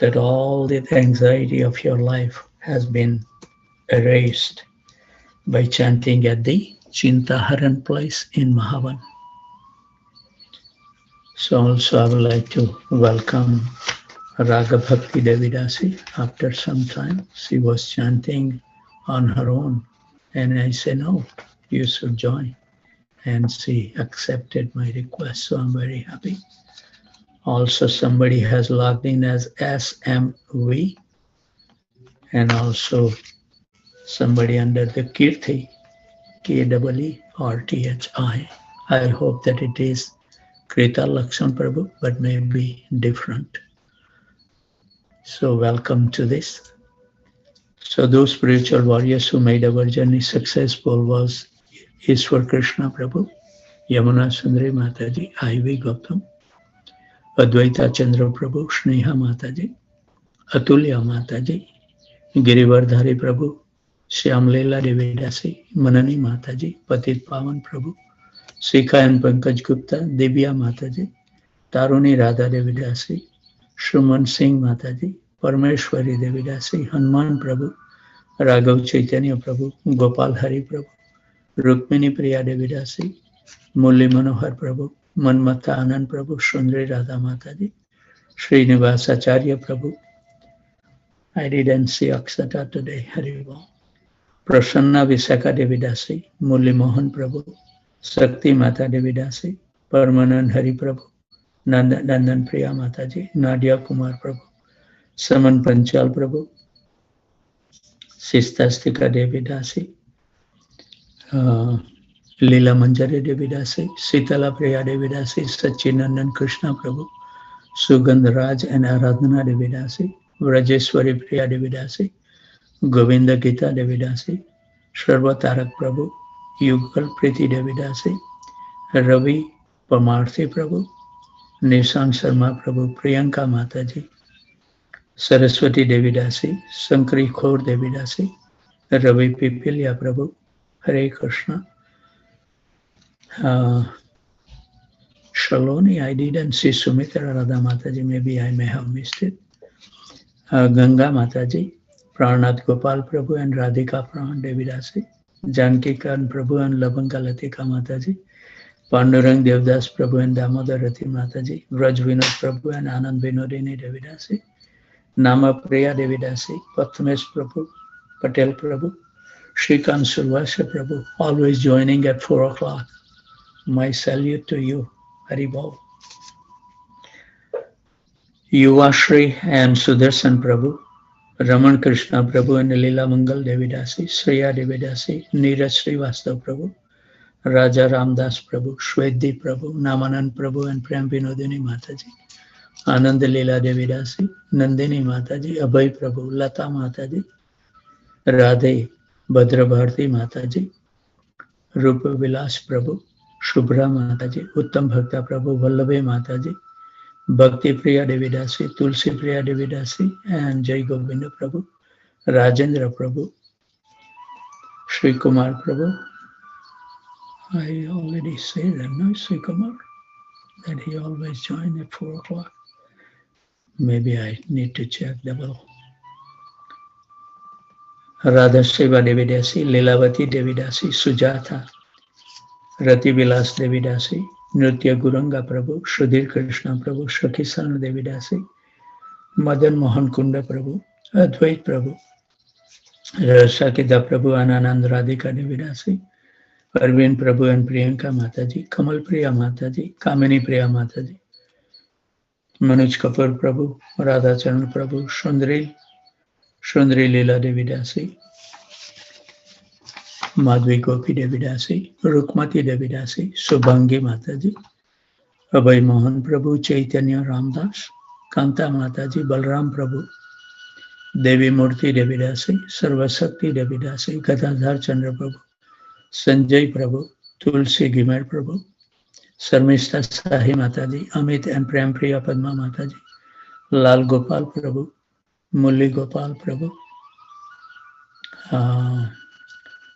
that all the anxiety of your life has been erased by chanting at the Chintaharan place in Mahavan. So also I would like to welcome Raga Bhakti Devidasi. After some time, she was chanting on her own, and I said, "No, you should join." And she accepted my request, so I'm very happy. Also, somebody has logged in as SMV, and also somebody under the Kirti, KEERTHI. I hope that it is Krita Lakshan Prabhu, but maybe different. So welcome to this. So those spiritual warriors who made our journey successful was Ishwar Krishna Prabhu, Yamuna Sundari Mataji, I.V. Gautam, Advaita Chandra Prabhu, Sneha Mataji, Atulya Mataji, Girivardhari Prabhu, Shyamlela Devidasi, Manani Mataji, Patit Pavan Prabhu, Sikha and Pankaj Gupta, Divya Mataji, Taruni Radha Devidasi, Shuman Singh Mataji, Parmeshwari Devidasi, Hanuman Prabhu, Raghav Chaitanya Prabhu, Gopal Hari Prabhu, Rukmini Priya Devidasi, Mulli Manohar Prabhu, Manmata Anand Prabhu, Sundari Radha Mataji, Srinivas Acharya Prabhu. I didn't see Aksata today, Harival. Prasanna Visakha Devidasi, Mulli Mohan Prabhu, Sakti Mata Devidasi, Parmanand Hari Prabhu, Nandan Priya Mataji, Nadia Kumar Prabhu, Saman Panchal Prabhu, Sistastika Devidasi, Leela Manjari Devidasi, Sitala Priya Devidasi, Sachinandan Krishna Prabhu, Sugandh Raj and Aradhana Devidasi, Vrajeshwari Priya Devidasi, Govinda Gita Devidasi, Sharva Tarak Prabhu, Yugal Priti Devidasi, Ravi Pamarthi Prabhu, Nisang Sharma Prabhu, Priyanka Mataji, Saraswati Devidasi, Sankari Khor Devidasi, Ravi Pipilya Prabhu, Hare Krishna. Shaloni, I didn't see Sumitra Radha Mataji, maybe I may have missed it. Ganga Mataji, Pranath Gopal Prabhu and Radhika Pran Devidasi, Janki Khan Prabhu and Labanka Latika Mataji, Pandurang Devdas Prabhu and Damodar Rati Mataji, Vraj Vinod Prabhu and Anand Vinodini Devidasi, Nama Priya Devidasi, Pathamesh Prabhu, Patel Prabhu, Shrikant Survasya Prabhu, always joining at 4 o'clock. My salute to you, Haribol. Yuvashri and Sudarshan Prabhu, Raman Krishna Prabhu and Leela Mangal Devidasi, Shreya Devidasi, Neeraj Srivastav Prabhu, Raja Ramdas Prabhu, Shwedi Prabhu, Namanand Prabhu and Prem Vinodini Mataji, Anand Leela Devidasi, Nandini Mataji, Abhay Prabhu, Lata Mataji, Radhe Bhadra Bharti Mataji, Rupa Vilas Prabhu, Shubhra Mataji, Uttam Bhakta Prabhu, Vallabhe Mataji, Bhakti Priya Devidasi, Tulsi Priya Devidasi, and Jai Govinda Prabhu, Rajendra Prabhu, Sri Kumar Prabhu. I already said that, no, Sri Kumar, that he always joined at 4 o'clock. Maybe I need to check double. Radha Shiva Devidasi, Lilavati Devidasi, Sujata, Rati Vilas Devidasi, Nritya Guranga Prabhu, Sudhir Krishna Prabhu, Shakisana Devidasi, Madan Mohan Kunda Prabhu, Advait Prabhu, Rasakita Prabhu, Anand Radhika Devidasi, Arvind Prabhu and Priyanka Mataji, Kamal Priya Mataji, Kamini Priya Mataji, Manoj Kapoor Prabhu, Radha Charan Prabhu, Shundri Leela Devidasi, Madhvi Gopi Devidasi, Rukmati Devidasi, Subhangi Mataji, Abhay Mohan Prabhu, Chaitanya Ramdas, Kanta Mataji, Balram Prabhu, Devi Murti Devidasi, Sarvasakti Devidasi, Gadadhar Chandra Prabhu, Sanjay Prabhu, Tulsi Gimer Prabhu, Sarmishta Sahi Mataji, Amit and Prem Priya Padma Mataji, Lal Gopal Prabhu, Mulli Gopal Prabhu,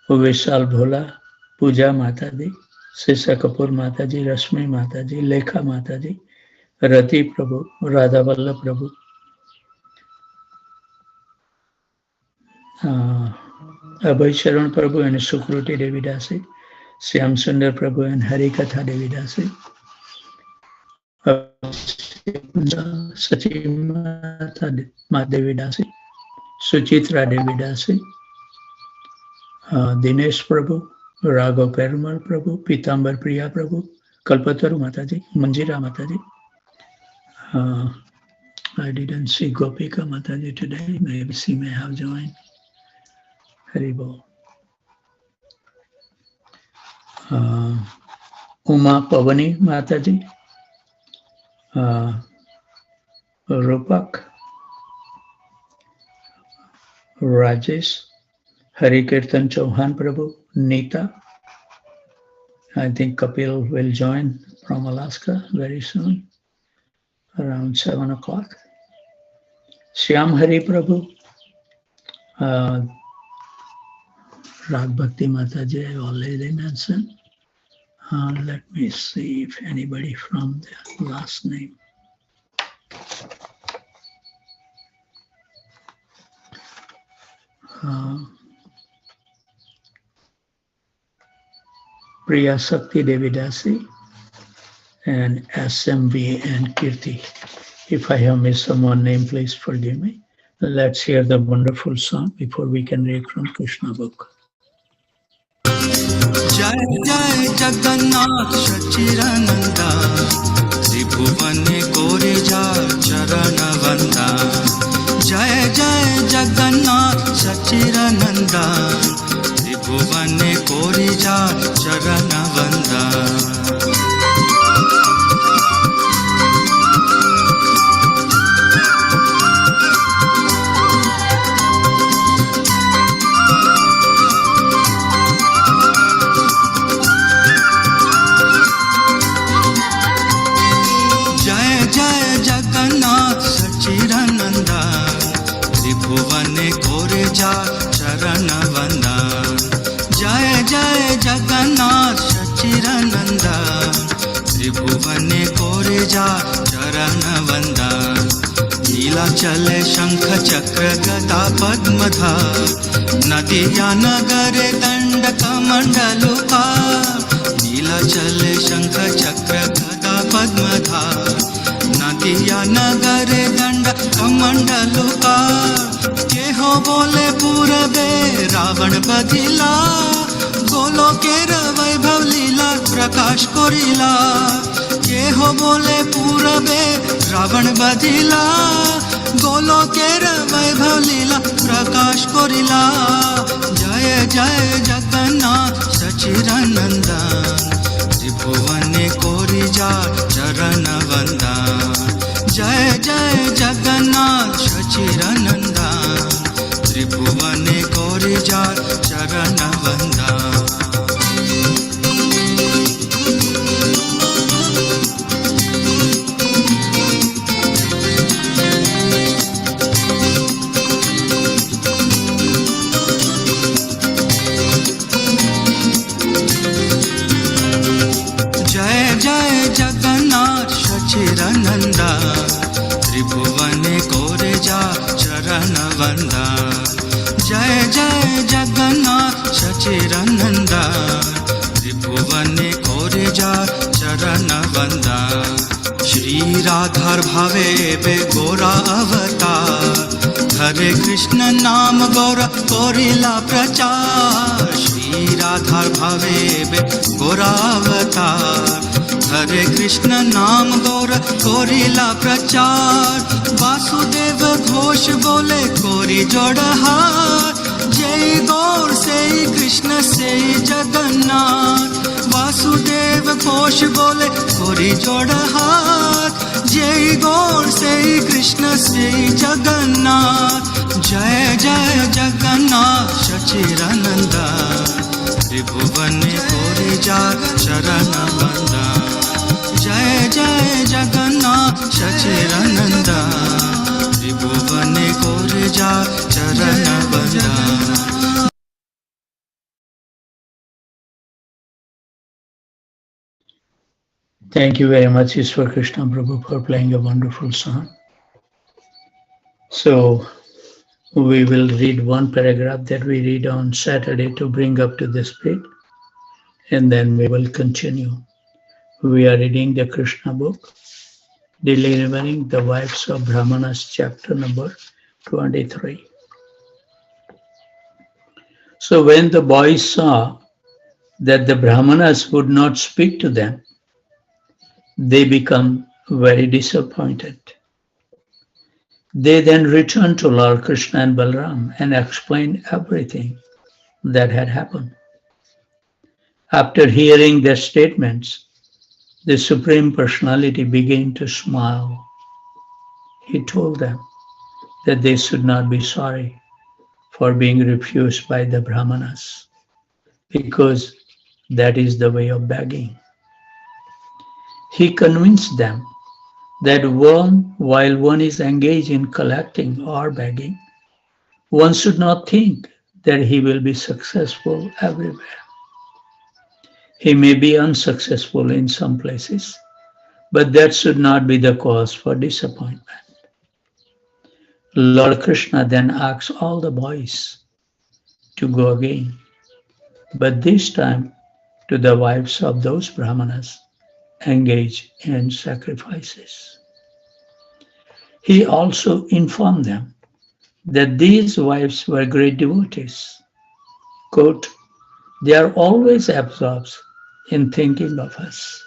Vishal Bhola, Puja Mataji, Sisa Kapoor Mataji, Rashmi Mataji, Lekha Mataji, Rati Prabhu, Radha Valla Prabhu, Abhay Sharan Prabhu and Sukruti Devi Dasi, Shyam Sundar Prabhu and Harikatha Devi Dasi, Sachimata Devi Dasi, Suchitra Devi Dasi, Dinesh Prabhu, Raghav Perumal Prabhu, Pitambar Priya Prabhu, Kalpataru Mataji, Manjira Mataji. I didn't see Gopika Mataji today. Maybe she may have joined. Haribol. Uma Pavani Mataji, Rupak, Rajesh, Harikirtan Chauhan Prabhu, Neeta. I think Kapil will join from Alaska very soon, around 7 o'clock. Shyam Hari Prabhu, Rag Bhakti Mataji, I already mentioned. Let me see if anybody from the last name. Priya Sakti Devidasi and SMV and Kirti. If I have missed someone's name, please forgive me. Let's hear the wonderful song before we can read from Krishna book. Jai Jai Jagannath Shachirananda Tribhuvane Korija Charana Vanda Jai Jai Jagannath Shachirananda Tribhuvane Korija Charana Vanda Tribhuvane Korija Charana Vanda Jai Jai Jagannath Shachirananda Tribhuvane Korija Charana Vanda Neela chale shankha chakra gada padmadha Nadiya nagare danda kamandaluka Neela chale shankha chakra gada padmadha Nadiya nagare danda kamandaluka Keho bole purabe Ravan badila Golo kera vaibhav lila Prakash korila Keho bole purabe Ravan badila Golo kera vaibhav lila Prakash korila Jaya Jaya Jagannath Sachirananda Tribhuvane Korija Charana Vanda Jai Jai Jagannath Shachirananda Tribhuvane Korija Charana Vanda Jai Jai Jagannath Shachirananda Tribhuvane Korija Charana Vanda Jai Jai Jagannath Shachirananda Tribhuvane Korija Charana Vanda Shri Radhar Bhave Be Gora Avatar Hare Krishna Naam Gora Korila Prachar Shri Radhar Bhave Be Gora Avatar Hare Krishna Naam Gora Korila Prachar Vasudev Ghosh Bole Kori Jodahar Jai Gaur Sei Krishna Sei Jagannath Vasudev Ghosh Bole Kori Jodahar Jai Gaur Sei Krishna Sei Jagannath Jai Jai Jagannath Shachirananda Tribhuvane Korija Charana Vanda Jai Jai Jagannath Shachirananda Tribhuvane Korija Charana Vanda Thank you very much, Ishwar Krishna Prabhu, for playing a wonderful song. So, We will read one paragraph that we read on Saturday to bring up to the spirit, and then we will continue. We are reading the Krishna book, Delivering the Wives of Brahmanas, chapter number 23. So when the boys saw that the Brahmanas would not speak to them, they become very disappointed. They then returned to Lord Krishna and Balram and explained everything that had happened. After hearing their statements, the Supreme Personality began to smile. He told them that they should not be sorry for being refused by the Brahmanas, because that is the way of begging. He convinced them that while one is engaged in collecting or begging, one should not think that he will be successful everywhere. He may be unsuccessful in some places, but that should not be the cause for disappointment. Lord Krishna then asks all the boys to go again, but this time to the wives of those Brahmanas engaged in sacrifices. He also informed them that these wives were great devotees. Quote, they are always absorbed in thinking of us.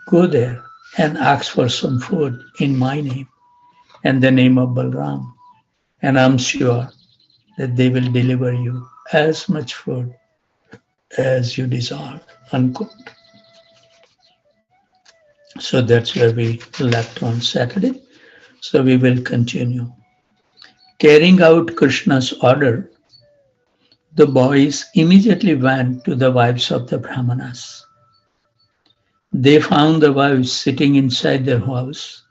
Go there and ask for some food in my name and the name of Balram, and I'm sure that they will deliver you as much food as you desire. Unquote. So that's where we left on Saturday. So we will continue. Carrying out Krishna's order, the boys immediately went to the wives of the Brahmanas. They found the wives sitting inside their house,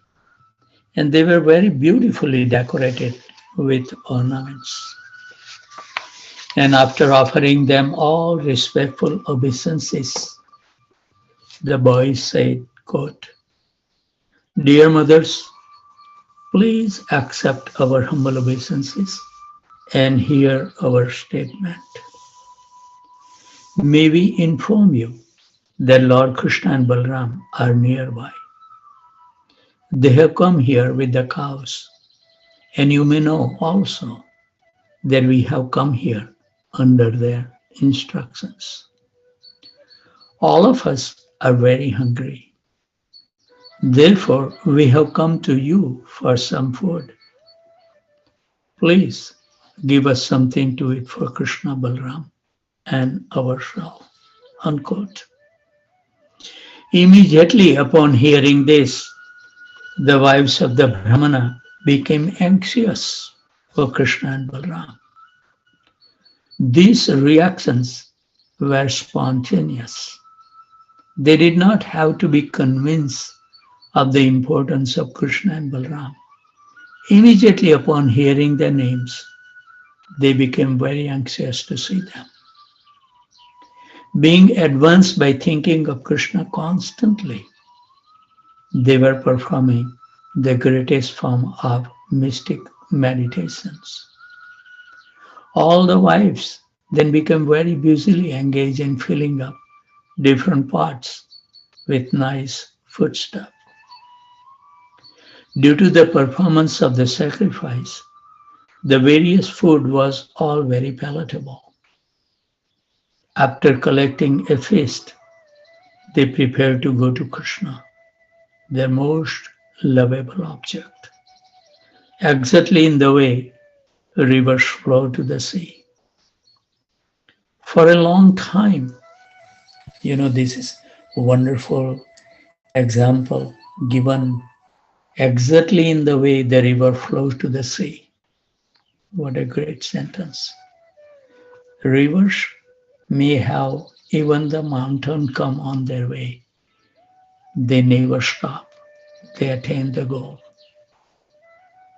and they were very beautifully decorated with ornaments. And after offering them all respectful obeisances, the boys said, quote, dear mothers, please accept our humble obeisances and hear our statement. May we inform you that Lord Krishna and Balram are nearby. They have come here with the cows, and you may know also that we have come here under their instructions. All of us are very hungry. Therefore, we have come to you for some food. Please give us something to eat for Krishna, Balram, and ourselves. Unquote. Immediately upon hearing this, the wives of the Brahmana became anxious for Krishna and Balram. These reactions were spontaneous. They did not have to be convinced of the importance of Krishna and Balram. Immediately upon hearing their names, they became very anxious to see them. Being advanced by thinking of Krishna constantly, they were performing the greatest form of mystic meditations. All the wives then became very busily engaged in filling up different pots with nice foodstuff. Due to the performance of the sacrifice, the various food was all very palatable. After collecting a feast, they prepared to go to Krishna, their most lovable object, exactly in the way rivers flow to the sea. For a long time, this is a wonderful example given exactly in the way the river flows to the sea. What a great sentence. Rivers may have even the mountain come on their way. They never stop. They attain the goal.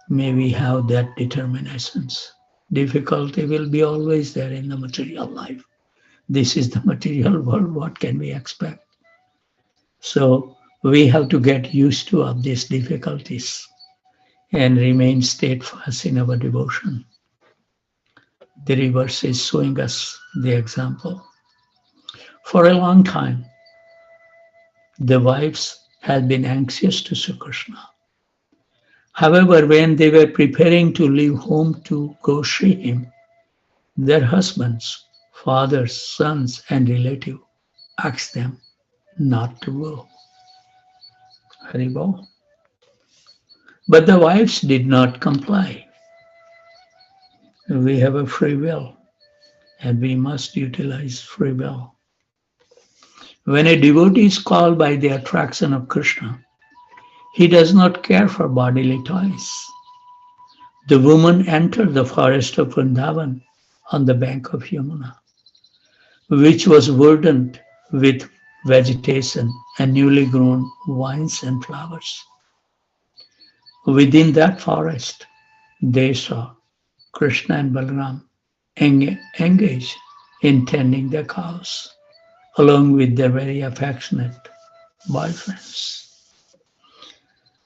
May we have that determinations. Difficulty will be always there in the material life. This is the material world. What can we expect? So we have to get used to of these difficulties and remain steadfast in our devotion. The reverse is showing us the example. For a long time, the wives had been anxious to see Krishna. However, when they were preparing to leave home to go see him, their husbands, fathers, sons, and relatives asked them not to go. Haribol. But the wives did not comply. We have a free will and we must utilize free will. When a devotee is called by the attraction of Krishna, he does not care for bodily toys. The woman entered the forest of Vrindavan on the bank of Yamuna, which was verdant with vegetation and newly grown vines and flowers. Within that forest, they saw Krishna and Balaram engaged in tending their cows, along with their very affectionate boyfriends.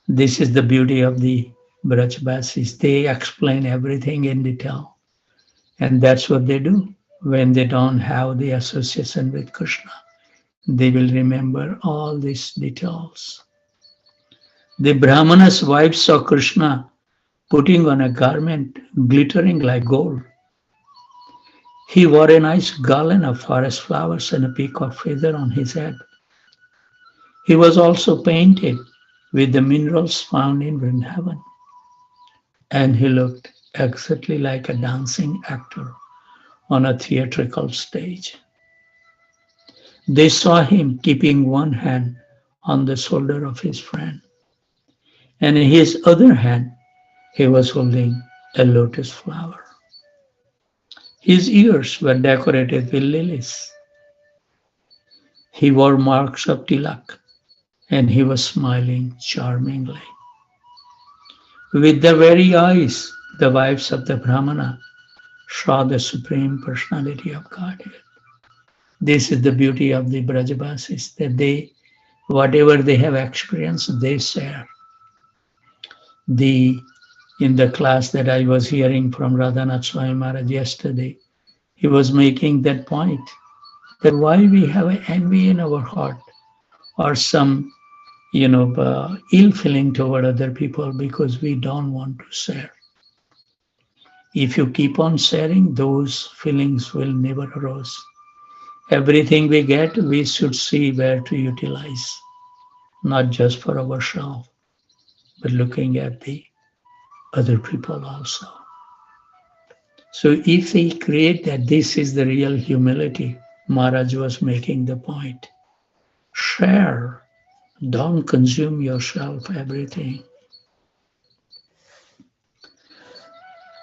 This is the beauty of the Brajbasis. They explain everything in detail. And that's what they do. When they don't have the association with Krishna, they will remember all these details. The Brahmana's wife saw Krishna putting on a garment glittering like gold. He wore a nice garland of forest flowers and a peacock feather on his head. He was also painted with the minerals found in Vrindavan, and he looked exactly like a dancing actor on a theatrical stage. They saw him keeping one hand on the shoulder of his friend, and in his other hand he was holding a lotus flower. His ears were decorated with lilies. He wore marks of tilak, and he was smiling charmingly. With their very eyes, the wives of the Brahmana saw the Supreme Personality of Godhead. This is the beauty of the Brajavasis, that they, whatever they have experienced, they share. In the class that I was hearing from Radhanath Swami Maharaj yesterday, he was making that point, that why we have an envy in our heart or some ill feeling toward other people, because we don't want to share. If you keep on sharing, those feelings will never arise. Everything we get, we should see where to utilize, not just for ourselves, but looking at the other people also. So if we create that, this is the real humility. Maharaj was making the point. Share. Don't consume yourself everything.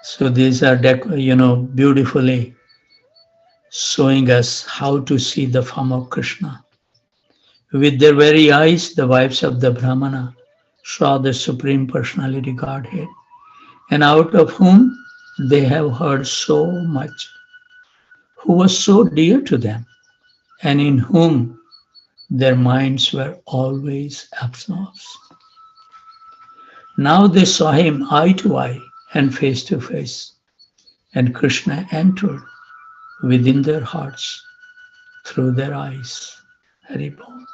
So these are, beautifully showing us how to see the form of Krishna. With their very eyes, the wives of the Brahmana saw the Supreme Personality Godhead, and out of whom they have heard so much, who was so dear to them, and in whom their minds were always absorbed. Now they saw him eye to eye and face to face, and Krishna entered within their hearts through their eyes. Haribol.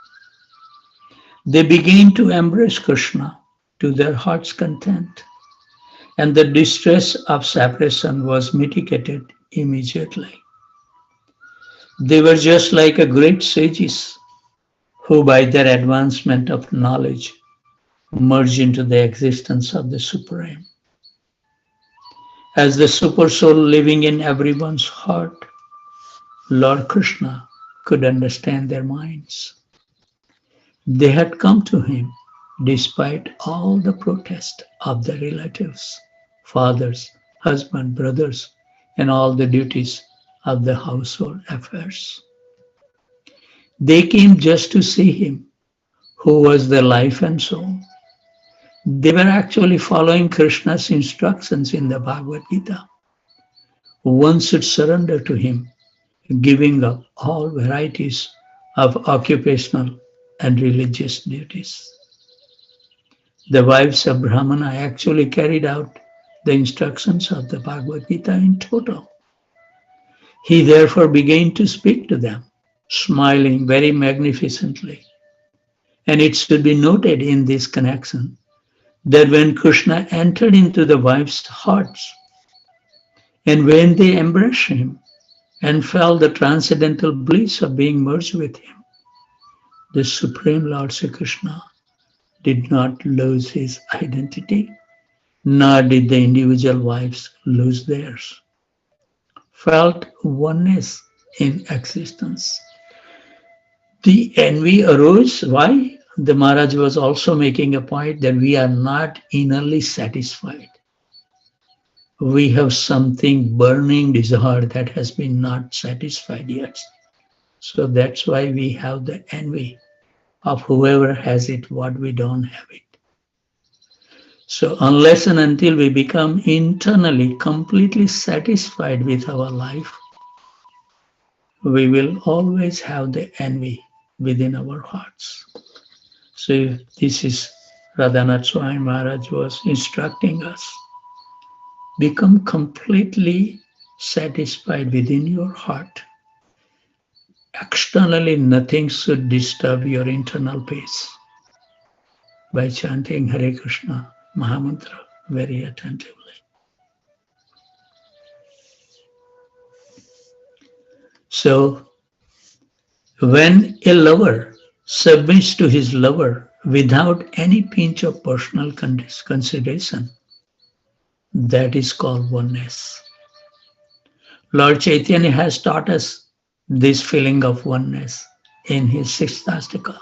They began to embrace Krishna to their heart's content, and the distress of separation was mitigated immediately. They were just like a great sages who, by their advancement of knowledge, merge into the existence of the Supreme. As the Super Soul living in everyone's heart, Lord Krishna could understand their minds. They had come to him despite all the protest of their relatives, fathers, husbands, brothers, and all the duties of the household affairs. They came just to see him, who was their life and soul. They were actually following Krishna's instructions in the Bhagavad Gita. One should surrender to him, giving up all varieties of occupational and religious duties. The wives of Brahmana actually carried out the instructions of the Bhagavad Gita in total. He therefore began to speak to them, smiling very magnificently. And it should be noted in this connection that when Krishna entered into the wives' hearts, and when they embraced him and felt the transcendental bliss of being merged with him, the Supreme Lord Sri Krishna did not lose his identity, nor did the individual wives lose theirs. Felt oneness in existence. The envy arose. Why? The Maharaj was also making a point that we are not innerly satisfied. We have something burning desire that has been not satisfied yet. So that's why we have the envy of whoever has it, what we don't have it. So unless and until we become internally completely satisfied with our life, we will always have the envy within our hearts. So this is Radhanath Swami Maharaj was instructing us. Become completely satisfied within your heart. Externally, nothing should disturb your internal peace. By chanting Hare Krishna Mahamantra very attentively. So, when a lover submits to his lover without any pinch of personal consideration, that is called oneness. Lord Chaitanya has taught us this feeling of oneness in his sixth Astaka.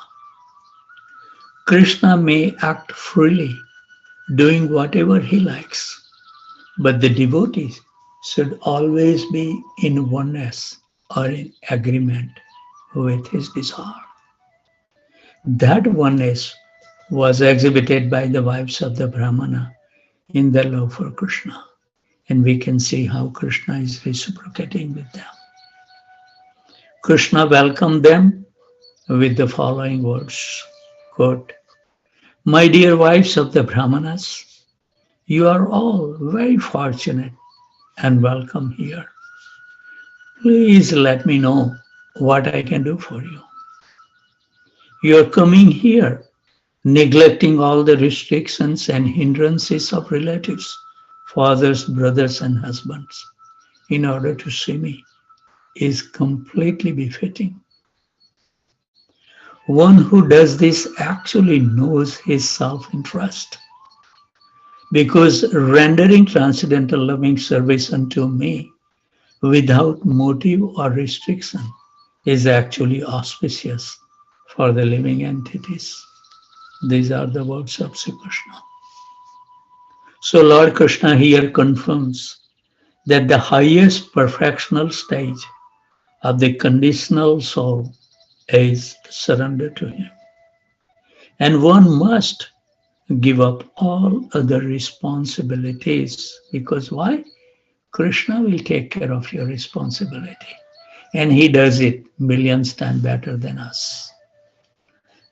Krishna may act freely, doing whatever he likes, but the devotees should always be in oneness or in agreement with his desire. That oneness was exhibited by the wives of the Brahmana in their love for Krishna. And we can see how Krishna is reciprocating with them. Krishna welcomed them with the following words, quote, "My dear wives of the Brahmanas, you are all very fortunate and welcome here. Please let me know what I can do for you. You are coming here, neglecting all the restrictions and hindrances of relatives, fathers, brothers, and husbands, in order to see me, is completely befitting. One who does this actually knows his self-interest, because rendering transcendental loving service unto me without motive or restriction is actually auspicious for the living entities." These are the words of Sri Krishna. So Lord Krishna here confirms that the highest perfectional stage of the conditional soul is surrender to him. And one must give up all other responsibilities, because why? Krishna will take care of your responsibility. And he does it millions times better than us.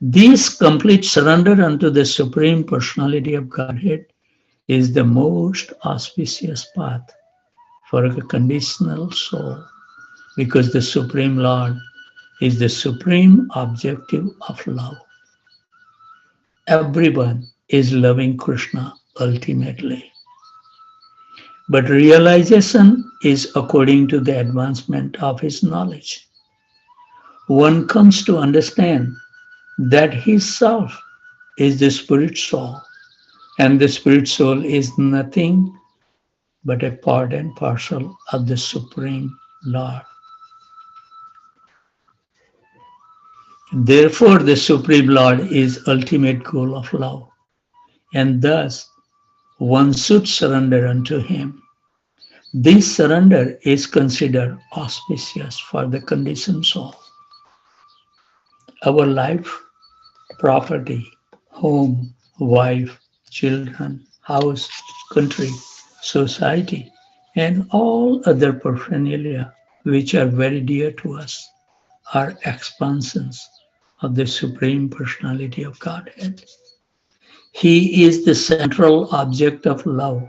This complete surrender unto the Supreme Personality of Godhead is the most auspicious path for a conditional soul, because the Supreme Lord is the supreme objective of love. Everyone is loving Krishna ultimately. But realization is according to the advancement of his knowledge. One comes to understand that his self is the spirit soul, and the spirit soul is nothing but a part and parcel of the Supreme Lord. Therefore, the Supreme Lord is ultimate goal of love, and thus one should surrender unto him. This surrender is considered auspicious for the conditioned soul. Our life, property, home, wife, children, house, country, society, and all other paraphernalia which are very dear to us are expansions of the Supreme Personality of Godhead. He is the central object of love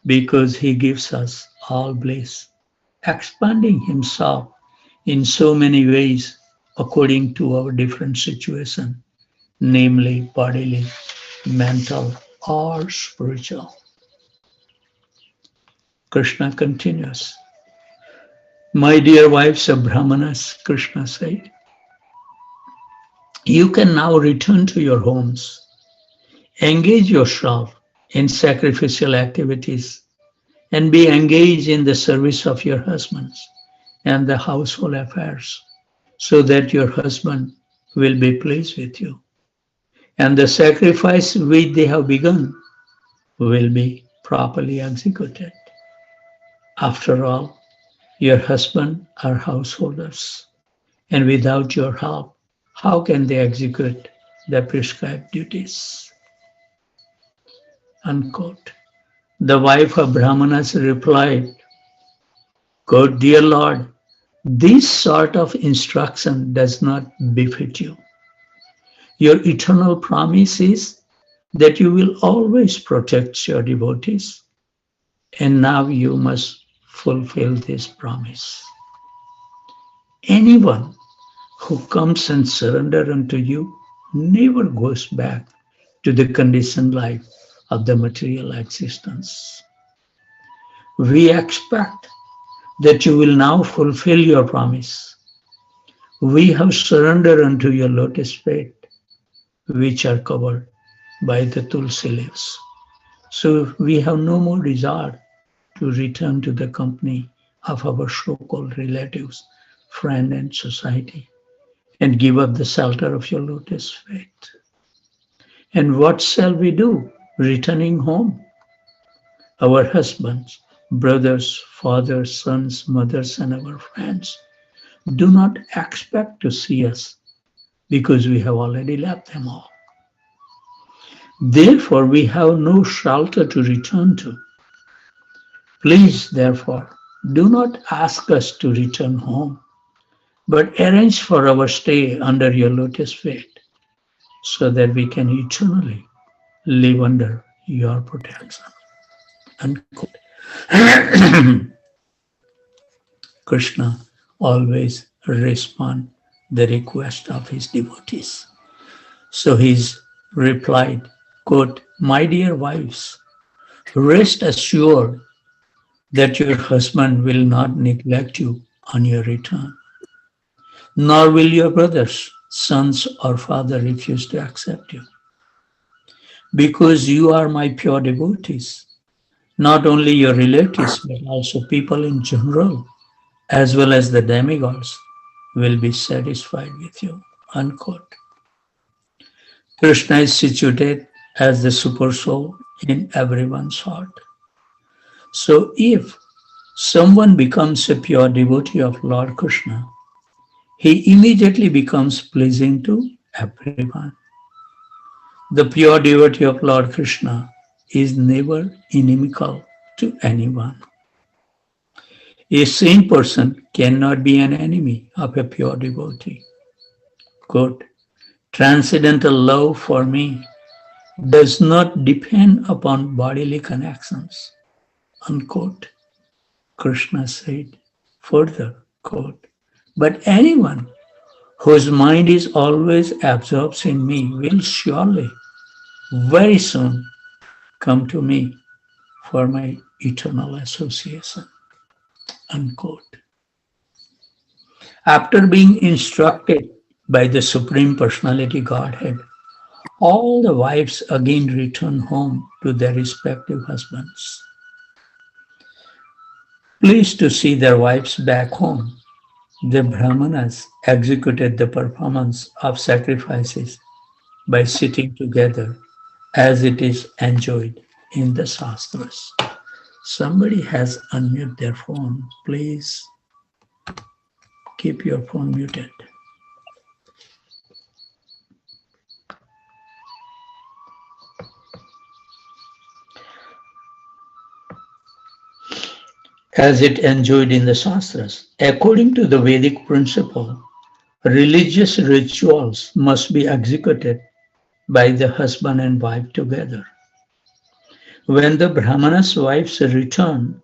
because he gives us all bliss expanding himself in so many ways according to our different situation, namely bodily, mental, or spiritual. Krishna continues, my dear wives of Brahmanas, Krishna said, you can now return to your homes, engage yourself in sacrificial activities, and be engaged in the service of your husbands and the household affairs, so that your husband will be pleased with you. And the sacrifice which they have begun will be properly executed. After all, your husband are householders, and without your help, how can they execute the prescribed duties? Unquote. The wife of Brahmanas replied, good dear Lord, this sort of instruction does not befit you. Your eternal promise is that you will always protect your devotees, and now you must fulfill this promise. Anyone who comes and surrenders unto you never goes back to the conditioned life of the material existence. We expect that you will now fulfill your promise. We have surrendered unto your lotus feet, which are covered by the tulsi leaves. So we have no more desire to return to the company of our so-called relatives, friends, and society, and give up the shelter of your lotus feet. And what shall we do returning home? Our husbands, brothers, fathers, sons, mothers, and our friends do not expect to see us because we have already left them all. Therefore, we have no shelter to return to. Please, therefore, do not ask us to return home, but arrange for our stay under your lotus feet so that we can eternally live under your protection. Unquote. Krishna always responds the request of his devotees. So he's replied, quote, my dear wives, rest assured that your husband will not neglect you on your return, nor will your brothers, sons, or father refuse to accept you. Because you are my pure devotees, not only your relatives, but also people in general, as well as the demigods, will be satisfied with you. Unquote. Krishna is situated as the super soul in everyone's heart. So if someone becomes a pure devotee of Lord Krishna, he immediately becomes pleasing to everyone. The pure devotee of Lord Krishna is never inimical to anyone. A sane person cannot be an enemy of a pure devotee. Quote, transcendental love for me does not depend upon bodily connections. Unquote. Krishna said further, quote, but anyone whose mind is always absorbed in me will surely very soon come to me for my eternal association. Unquote. After being instructed by the Supreme Personality Godhead, all the wives again return home to their respective husbands. Pleased to see their wives back home, the Brahmanas executed the performance of sacrifices by sitting together as it is enjoined in the Shastras. Somebody has unmuted their phone. Please keep your phone muted. As it enjoined in the Shastras, according to the Vedic principle, religious rituals must be executed by the husband and wife together. When the Brahmana's wives return,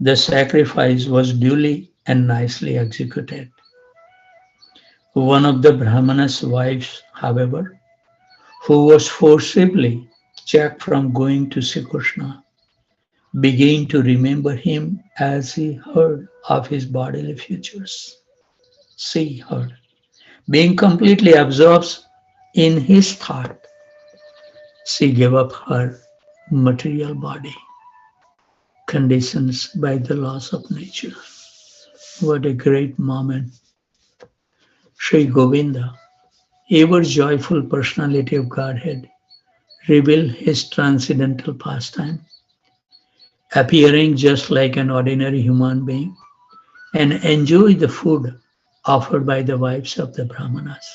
The sacrifice was duly and nicely executed. One of the Brahmana's wives, however, who was forcibly checked from going to see Krishna, began to remember him as he heard of his bodily futures. She heard. Being completely absorbed in his thought, she gave up her material body, conditioned by the laws of nature. What a great moment. Sri Govinda, ever joyful personality of Godhead, revealed his transcendental pastime, appearing just like an ordinary human being, and enjoy the food offered by the wives of the Brahmanas.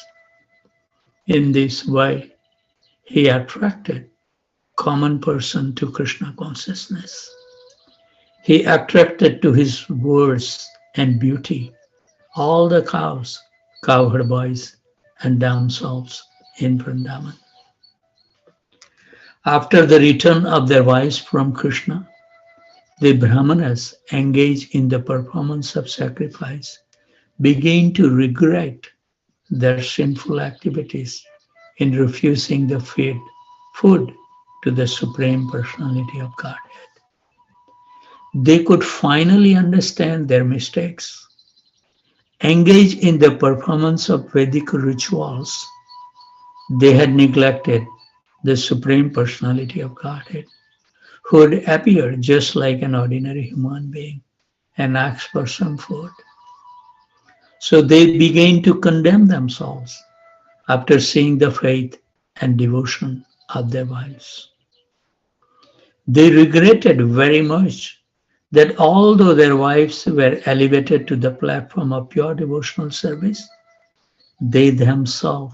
In this way, he attracted common person to Krishna consciousness. He attracted to his words and beauty all the cows, cowherd boys, and damsels in Vrindavan. After the return of their wives from Krishna, the Brahmanas engaged in the performance of sacrifice began to regret their sinful activities in refusing the food to the Supreme Personality of Godhead. They could finally understand their mistakes, engage in the performance of Vedic rituals. They had neglected the Supreme Personality of Godhead, who had appeared just like an ordinary human being and asked for some food. So they began to condemn themselves after seeing the faith and devotion of their wives. They regretted very much that although their wives were elevated to the platform of pure devotional service, they themselves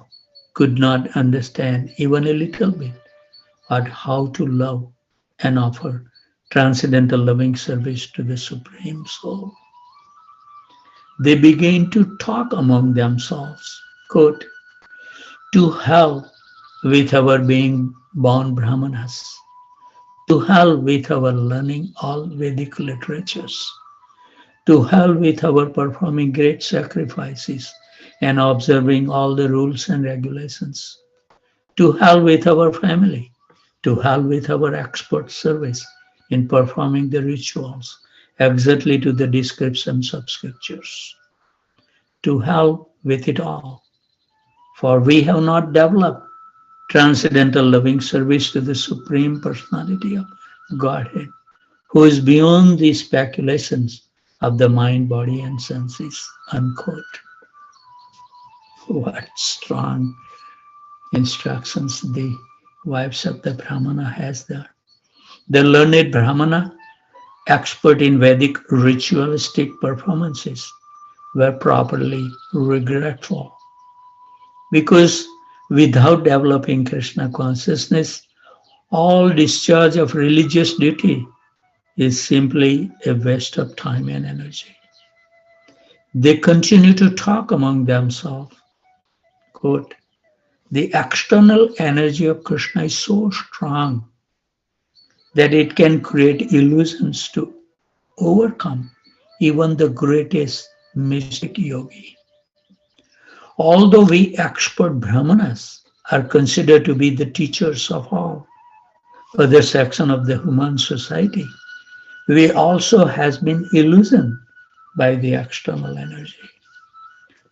could not understand even a little bit at how to love and offer transcendental loving service to the Supreme Soul. They began to talk among themselves, quote, to hell with our being born Brahmanas, to hell with our learning all Vedic literatures, to hell with our performing great sacrifices and observing all the rules and regulations, to hell with our family, to hell with our expert service in performing the rituals exactly to the descriptions of scriptures. To hell with it all, for we have not developed transcendental loving service to the Supreme Personality of Godhead, who is beyond the speculations of the mind, body, and senses. Unquote. What strong instructions the wives of the Brahmana has there. The learned Brahmana, expert in Vedic ritualistic performances, were properly regretful because without developing Krishna consciousness, all discharge of religious duty is simply a waste of time and energy. They continue to talk among themselves. Quote, the external energy of Krishna is so strong that it can create illusions to overcome even the greatest mystic yogi. Although we expert Brahmanas are considered to be the teachers of all other sections of the human society, we also has been illusioned by the external energy.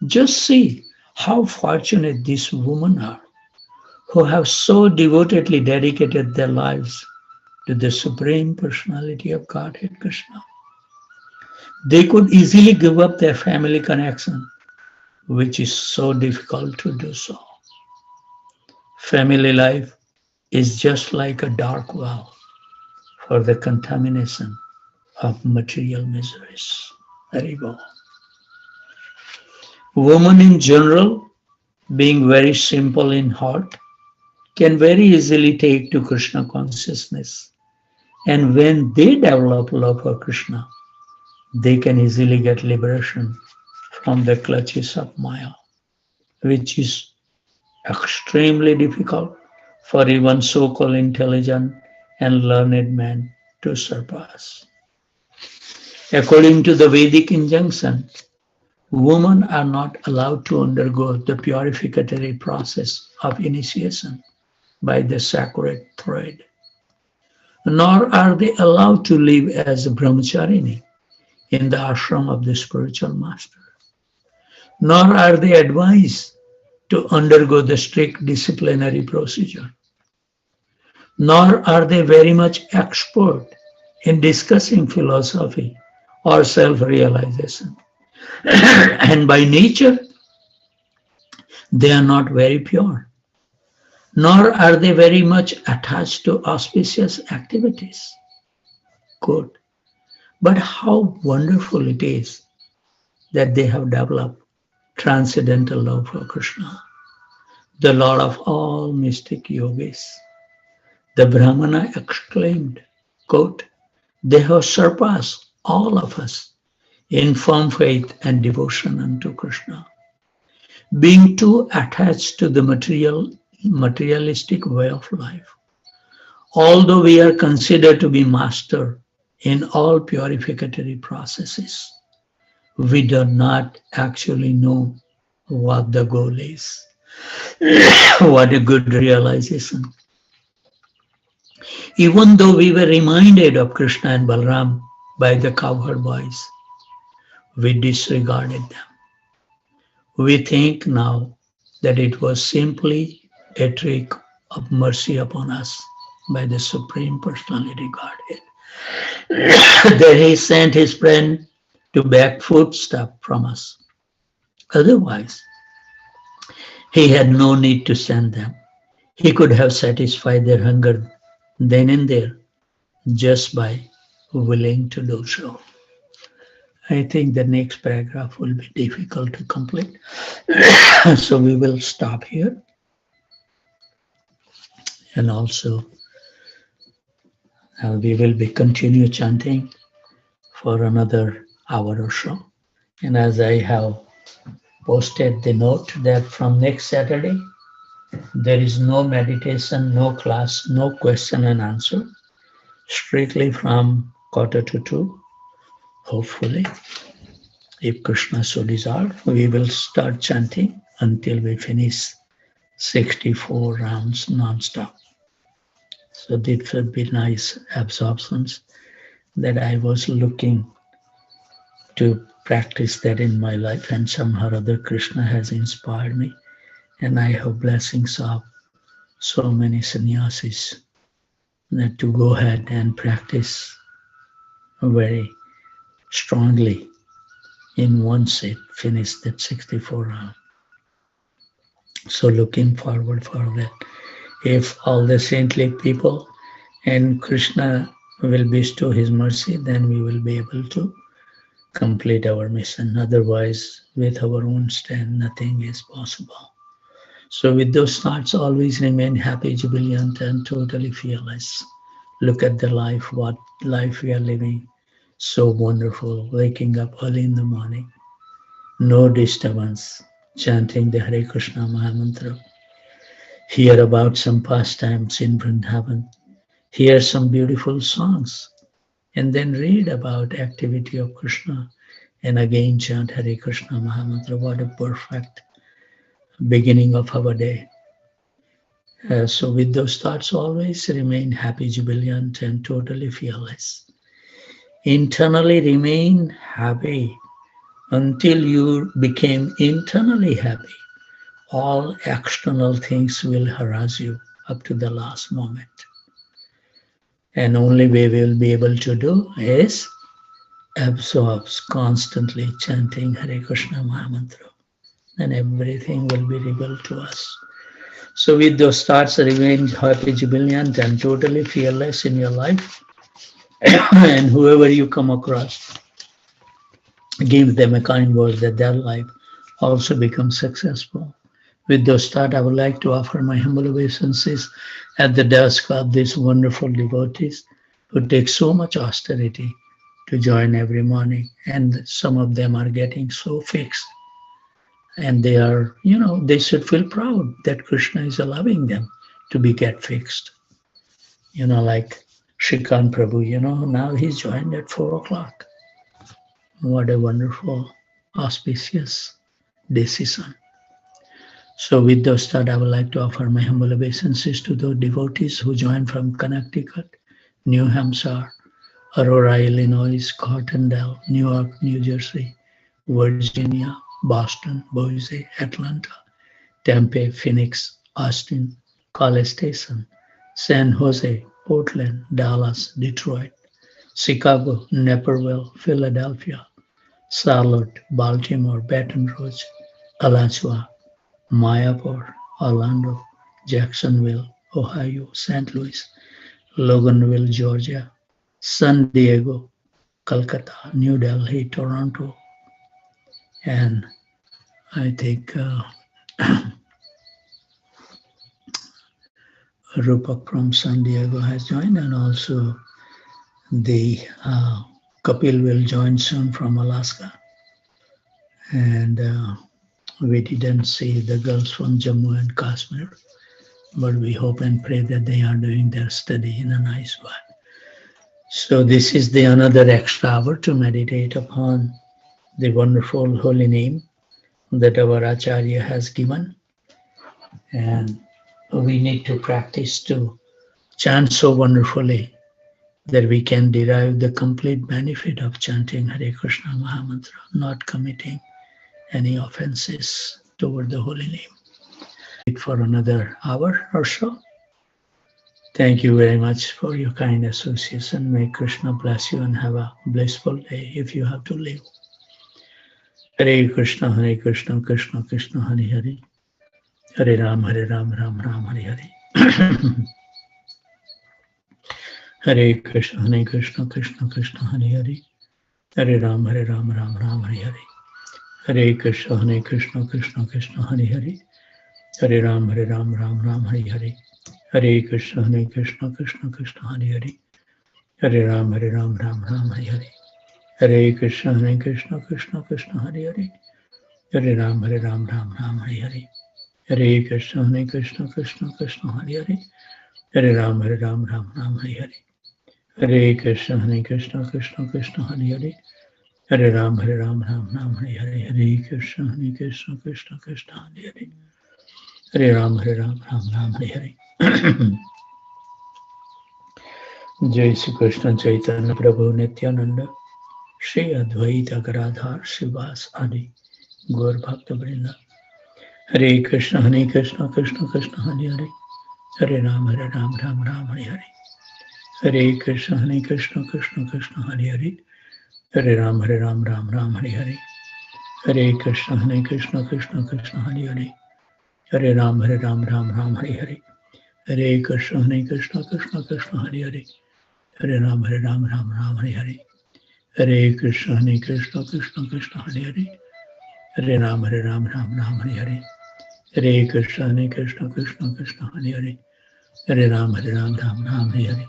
Just see how fortunate these women are who have so devotedly dedicated their lives to the Supreme Personality of Godhead Krishna. They could easily give up their family connection, which is so difficult to do so. Family life is just like a dark well for the contamination of material miseries. Haribo. Women in general, being very simple in heart, can very easily take to Krishna consciousness. And when they develop love for Krishna, they can easily get liberation from the clutches of Maya, which is extremely difficult for even so-called intelligent and learned men to surpass. According to the Vedic injunction, women are not allowed to undergo the purificatory process of initiation by the sacred thread, nor are they allowed to live as brahmacharini in the ashram of the spiritual master, nor are they advised to undergo the strict disciplinary procedure, nor are they very much expert in discussing philosophy or self-realization. And by nature, they are not very pure, nor are they very much attached to auspicious activities. Good. But how wonderful it is that they have developed transcendental love for Krishna, the Lord of all mystic yogis. The Brahmana exclaimed, quote, "They have surpassed all of us in firm faith and devotion unto Krishna. Being too attached to the materialistic way of life, although we are considered to be master in all purificatory processes, we do not actually know what the goal is." What a good realization. Even though we were reminded of Krishna and Balram by the cowherd boys, we disregarded them. We think now that it was simply a trick of mercy upon us by the Supreme Personality Godhead, that He sent His friend to beg foodstuff from us. Otherwise, He had no need to send them. He could have satisfied their hunger then and there just by willing to do so. I think the next paragraph will be difficult to complete. So we will stop here. And also we will be continue chanting for another hour or so. And as I have posted the note that from next Saturday, there is no meditation, no class, no question and answer, strictly from 1:45. Hopefully, if Krishna so desire, we will start chanting until we finish 64 rounds non-stop. So this would be nice absorptions that I was looking to practice that in my life, and somehow or other Krishna has inspired me, and I have blessings of so many sannyasis that to go ahead and practice very strongly in one sit, finish that 64 round. So looking forward for that. If all the saintly people and Krishna will bestow His mercy, then we will be able to complete our mission. Otherwise, with our own strength, nothing is possible. So with those thoughts, always remain happy, jubilant, and totally fearless. Look at the life, what life we are living. So wonderful, waking up early in the morning, no disturbance, chanting the Hare Krishna Mahamantra, hear about some pastimes in Vrindavan, hear some beautiful songs, and then read about activity of Krishna, and again chant Hare Krishna Mahamantra. What a perfect beginning of our day. So with those thoughts, always remain happy, jubilant, and totally fearless. Internally remain happy until you became internally happy. All external things will harass you up to the last moment. And only way we will be able to do is absorb constantly chanting Hare Krishna Mahamantra, and everything will be revealed to us. So with those thoughts, remain happy, jubilant, and totally fearless in your life. And whoever you come across, give them a kind word that their life also becomes successful. With those thoughts, I would like to offer my humble obeisances at the desk of these wonderful devotees who take so much austerity to join every morning. And some of them are getting so fixed. And they are, they should feel proud that Krishna is allowing them to get fixed. Like Shrikant Prabhu, now he's joined at 4 o'clock. What a wonderful, auspicious decision. So with those thoughts, I would like to offer my humble obeisances to those devotees who joined from Connecticut, New Hampshire, Aurora, Illinois, Cottondale, Newark, New Jersey, Virginia, Boston, Boise, Atlanta, Tempe, Phoenix, Austin, College Station, San Jose, Portland, Dallas, Detroit, Chicago, Naperville, Philadelphia, Charlotte, Baltimore, Baton Rouge, Alachua, Mayapur, Orlando, Jacksonville, Ohio, St. Louis, Loganville, Georgia, San Diego, Calcutta, New Delhi, Toronto, and I think Rupak from San Diego has joined, and also the Kapil will join soon from Alaska. And we didn't see the girls from Jammu and Kashmir, but we hope and pray that they are doing their study in a nice way. So this is the another extra hour to meditate upon the wonderful holy name that our Acharya has given. And we need to practice to chant so wonderfully that we can derive the complete benefit of chanting Hare Krishna Mahamantra, not committing any offenses toward the holy name. For another hour or so. Thank you very much for your kind association. May Krishna bless you and have a blissful day if you have to leave. Hare Krishna, Krishna Krishna, Hare Hare. Hare Ram, Ram Ram, Hare Hare. Hare Krishna, Krishna Krishna, Hare Hare. Hare Ram, Ram Ram, Hare Hare. Hare Krishna, Krishna Krishna, Hare Hare. Hare Ram, Ram Hare Hare. Hare Krishna, Krishna Krishna, Hare Hare. Hare Ram, Ram Hare Hare. Hare Krishna, Krishna Krishna, Hare Hare. Hare Ram, Ram Hare Hare. Hare Krishna, Krishna Krishna, Hare Hare. Hare Ram, Ram Hare Hare. Hare Krishna, Krishna Krishna, Hare Hare. Hare Ram, Ram Hare Hare. Hare Krishna, Krishna Krishna, Hare Hare. Hare Ram, Ram Hare Hare. Jai Shri Krishna Chaitanya Prabhu Nityananda Shri Advaita Garadhar Shivas Adi Gaur Bhakta Vrinda. Hare Krishna, Krishna Krishna, Hare Hare. Hare Ram, Ram Hare Hare. Hare Krishna, Krishna Krishna, Hare Hare. Hare Ram, Ram Hare Hare. Hare Krishna, Krishna Krishna, Hare Hare. Hare Ram, Ram Hare Hare. Hare Krishna, Krishna Krishna, Hare Hare. Hare Ram, Ram Hare Hare. Hare Krishna, Krishna Krishna, Hare Hare. Hare Ram, Ram Hare Hare. Hare Krishna, Krishna Krishna, Hare Hare. Hare Ram, Ram Hare Hare.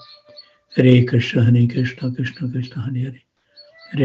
Hare Krishna, Krishna Krishna, Hare Hare.